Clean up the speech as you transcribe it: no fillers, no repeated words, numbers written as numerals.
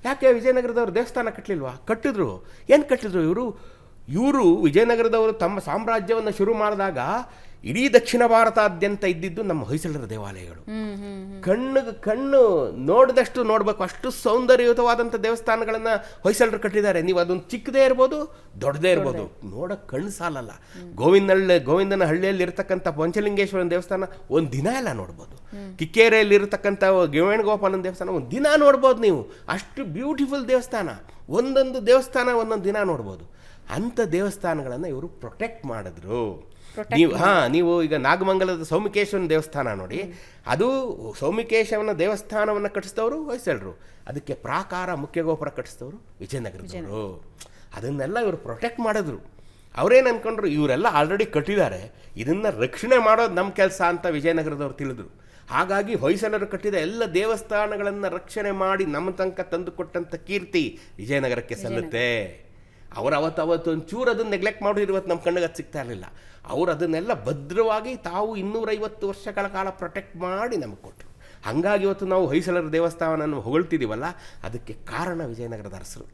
ಯಾಕೆ ವಿಜಯನಗರದವರು ದೇವಸ್ಥಾನ ಕಟ್ಟಲಿಲ್ವಾ? ಕಟ್ಟಿದ್ರು. ಏನು ಕಟ್ಟಿದ್ರು ಇವರು ವಿಜಯನಗರದವರು ತಮ್ಮ ಸಾಮ್ರಾಜ್ಯವನ್ನು ಶುರು ಮಾಡಿದಾಗ ಇಡೀ ದಕ್ಷಿಣ ಭಾರತಾದ್ಯಂತ ಇದ್ದಿದ್ದು ನಮ್ಮ ಹೊಯ್ಸಳರ ದೇವಾಲಯಗಳು. ಕಣ್ಣು ನೋಡಿದಷ್ಟು ನೋಡಬೇಕು, ಅಷ್ಟು ಸೌಂದರ್ಯಯುತವಾದಂಥ ದೇವಸ್ಥಾನಗಳನ್ನು ಹೊಯ್ಸಳರು ಕಟ್ಟಿದ್ದಾರೆ. ನೀವು ಅದೊಂದು ಚಿಕ್ಕದೇ ಇರ್ಬೋದು, ದೊಡ್ಡದೇ ಇರ್ಬೋದು, ನೋಡೋಕೆ ಕಣ್ಣು ಸಾಲಲ್ಲ. ಗೋವಿಂದನ ಹಳ್ಳಿಯಲ್ಲಿ ಇರತಕ್ಕಂಥ ಪಂಚಲಿಂಗೇಶ್ವರನ ದೇವಸ್ಥಾನ ಒಂದು ದಿನ ಎಲ್ಲ ನೋಡ್ಬೋದು. ಕಿಕ್ಕೇರಿಯಲ್ಲಿ ಇರತಕ್ಕಂಥ ವೇಣುಗೋಪಾಲನ ದೇವಸ್ಥಾನ ಒಂದು ದಿನ ನೋಡ್ಬೋದು. ನೀವು ಅಷ್ಟು ಬ್ಯೂಟಿಫುಲ್ ದೇವಸ್ಥಾನ, ಒಂದೊಂದು ದೇವಸ್ಥಾನ ಒಂದೊಂದು ದಿನ ನೋಡ್ಬೋದು. ಅಂಥ ದೇವಸ್ಥಾನಗಳನ್ನು ಇವರು ಪ್ರೊಟೆಕ್ಟ್ ಮಾಡಿದ್ರು. ನೀವು ಈಗ ನಾಗಮಂಗಲದ ಸೌಮಿಕೇಶ್ವರನ ದೇವಸ್ಥಾನ ನೋಡಿ, ಅದು ಸೌಮಿಕೇಶವನ ದೇವಸ್ಥಾನವನ್ನು ಕಟ್ಟಿಸಿದವರು ಹೊಯ್ಸಳರು, ಅದಕ್ಕೆ ಪ್ರಾಕಾರ ಮುಖ್ಯ ಗೋಪುರ ಕಟ್ಟಿಸಿದವರು ವಿಜಯನಗರದವರು. ಅದನ್ನೆಲ್ಲ ಇವರು ಪ್ರೊಟೆಕ್ಟ್ ಮಾಡಿದ್ರು. ಅವರೇನು ಅಂದ್ಕೊಂಡ್ರು, ಇವರೆಲ್ಲ ಆಲ್ರೆಡಿ ಕಟ್ಟಿದ್ದಾರೆ, ಇದನ್ನು ರಕ್ಷಣೆ ಮಾಡೋದು ನಮ್ಮ ಕೆಲಸ ಅಂತ ವಿಜಯನಗರದವ್ರು ತಿಳಿದ್ರು. ಹಾಗಾಗಿ ಹೊಯ್ಸಳರು ಕಟ್ಟಿದ ಎಲ್ಲ ದೇವಸ್ಥಾನಗಳನ್ನು ರಕ್ಷಣೆ ಮಾಡಿ ನಮ್ಮ ತನಕ ತಂದು ಕೊಟ್ಟಂಥ ಕೀರ್ತಿ ವಿಜಯನಗರಕ್ಕೆ ಸಲ್ಲುತ್ತೆ. ಅವರು ಅವತ್ತು ಒಂಚೂರು ಅದನ್ನು ನೆಗ್ಲೆಕ್ಟ್ ಮಾಡೋದು ಇವತ್ತು ನಮ್ಮ ಕಣ್ಣಿಗೆ ಅದು ಸಿಗ್ತಾ ಇರಲಿಲ್ಲ. ಅವರು ಅದನ್ನೆಲ್ಲ ಭದ್ರವಾಗಿ ತಾವು 250 ವರ್ಷಗಳ ಕಾಲ ಪ್ರೊಟೆಕ್ಟ್ ಮಾಡಿ ನಮಗೆ ಕೊಟ್ಟರು. ಹಾಗಾಗಿ ಇವತ್ತು ನಾವು ಹೊಯ್ಸಳರ ದೇವಸ್ಥಾನವನ್ನು ಹೊಗಳ್ತಿದ್ದೀವಲ್ಲ, ಅದಕ್ಕೆ ಕಾರಣ ವಿಜಯನಗರದ ಅರಸರು.